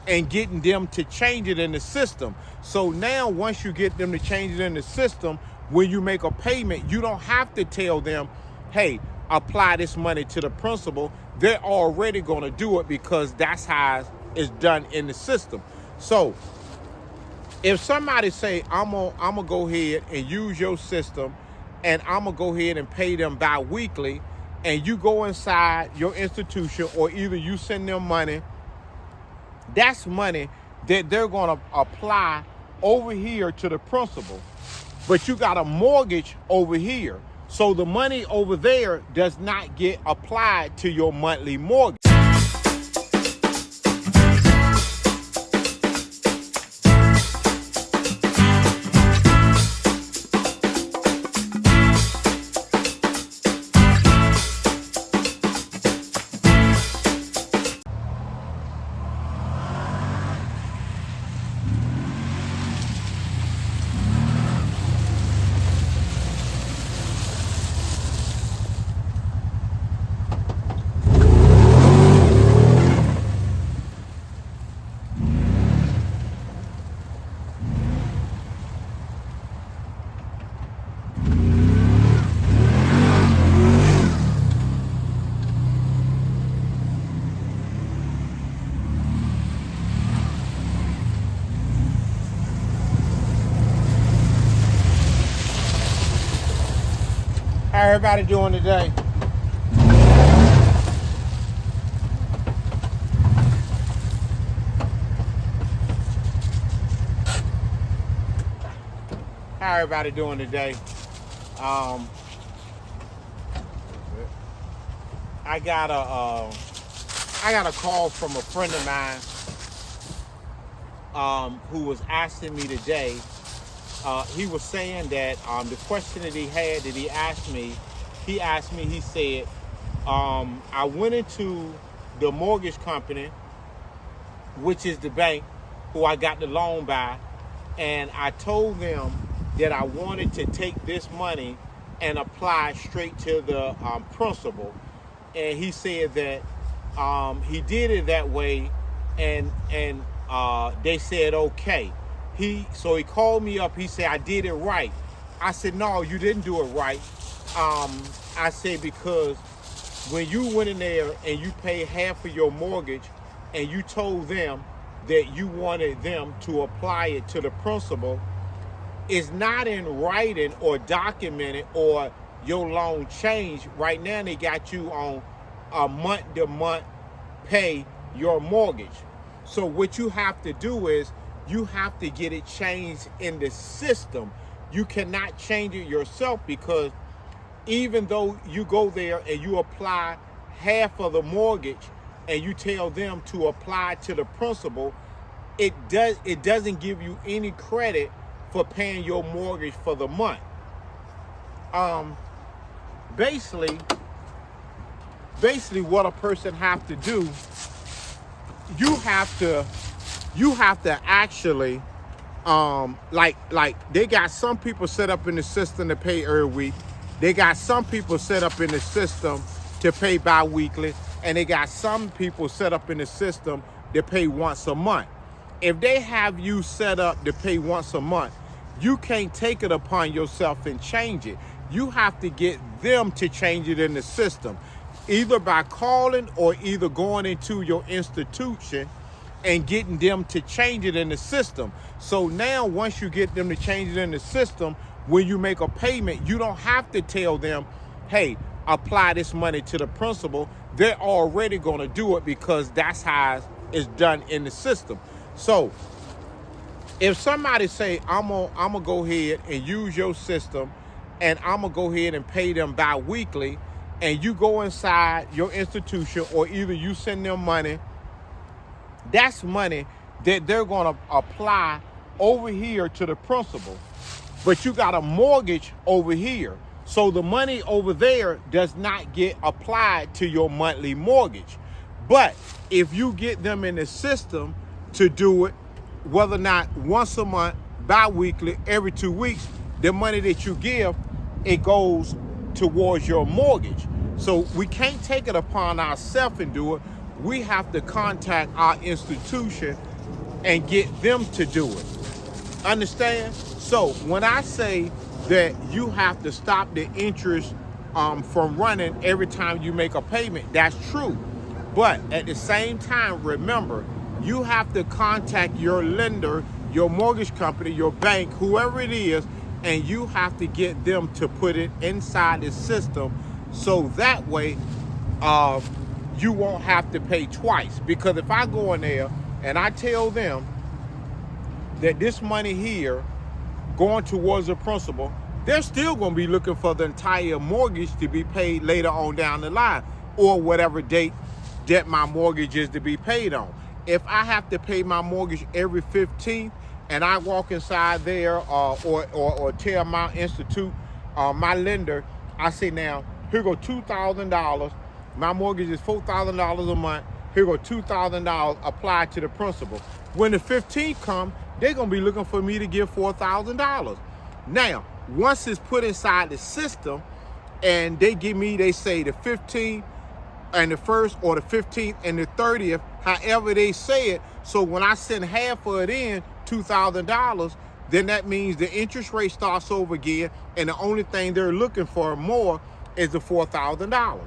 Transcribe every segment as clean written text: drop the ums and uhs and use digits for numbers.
and getting them to change it in the system. So now once you get them to change it in the system, when you make a payment, you don't have to tell them, hey, apply this money to the principal. They're already going to do it because that's how it's done in the system. So if somebody say, I'm gonna go ahead and use your system and I'm gonna go ahead and pay them bi-weekly, and you go inside your institution or either you send them money, that's money that they're gonna apply over here to the principal. But you got a mortgage over here. So the money over there does not get applied to your monthly mortgage. How everybody doing today? How everybody doing today? I got a call from a friend of mine who was asking me today. He was saying that the question that he had that he asked me, he said, I went into the mortgage company, which is the bank who I got the loan by, and I told them that I wanted to take this money and apply straight to the principal. And he said that he did it that way, and they said okay. So he called me up. He said, I did it right. I said, no, you didn't do it right. I said, because when you went in there and you paid half of your mortgage and you told them that you wanted them to apply it to the principal, it's not in writing or documented or your loan changed. Right now they got you on a month-to-month pay your mortgage. So what you have to do is you have to get it changed in the system. You cannot change it yourself, because even though you go there and you apply half of the mortgage and you tell them to apply to the principal, it doesn't give you any credit for paying your mortgage for the month. Basically what a person have to do, you have to actually, like they got some people set up in the system to pay every week. They got some people set up in the system to pay bi-weekly, and they got some people set up in the system to pay once a month. If they have you set up to pay once a month, you can't take it upon yourself and change it. You have to get them to change it in the system, either by calling or either going into your institution and getting them to change it in the system. So now once you get them to change it in the system, when you make a payment, you don't have to tell them, hey, apply this money to the principal. They're already going to do it because that's how it's done in the system. So if somebody say, I'm gonna go ahead and use your system and I'm gonna go ahead and pay them bi-weekly, and you go inside your institution or either you send them money, that's money that they're going to apply over here to the principal. But you got a mortgage over here. So the money over there does not get applied to your monthly mortgage. But if you get them in the system to do it, whether or not once a month, bi-weekly, every 2 weeks, the money that you give, it goes towards your mortgage. So we can't take it upon ourselves and do it. We have to contact our institution and get them to do it. Understand? So when I say that you have to stop the interest from running every time you make a payment, that's true. But at the same time, remember, you have to contact your lender, your mortgage company, your bank, whoever it is, and you have to get them to put it inside the system so that way you won't have to pay twice. Because if I go in there and I tell them that this money here going towards the principal, they're still going to be looking for the entire mortgage to be paid later on down the line, or whatever date that my mortgage is to be paid on. If I have to pay my mortgage every 15th and I walk inside there or tell my institute, my lender, I say, now, here go $2,000. My mortgage is $4,000 a month. Here go $2,000 applied to the principal. When the 15th comes, they're going to be looking for me to give $4,000. Now, once it's put inside the system and they give me, they say the 15th and the 1st or the 15th and the 30th, however they say it. So when I send half of it in, $2,000, then that means the interest rate starts over again, and the only thing they're looking for more is the $4,000.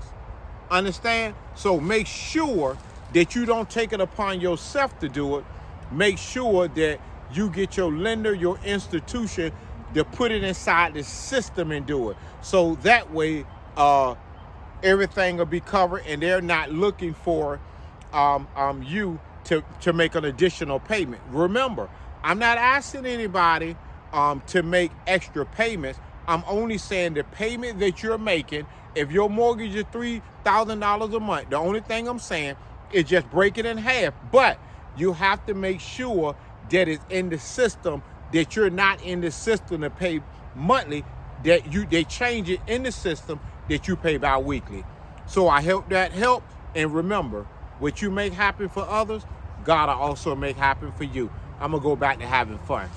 Understand? So make sure that you don't take it upon yourself to do it. Make sure that you get your lender, your institution, to put it inside the system and do it. So that way, everything will be covered, and they're not looking for you to make an additional payment. Remember, I'm not asking anybody to make extra payments. I'm only saying the payment that you're making, if your mortgage is $3,000 a month, the only thing I'm saying is just break it in half. But you have to make sure that it's in the system, that you're not in the system to pay monthly, that they change it in the system that you pay bi-weekly. So I hope that helped. And remember, what you make happen for others, God will also make happen for you. I'm going to go back to having fun.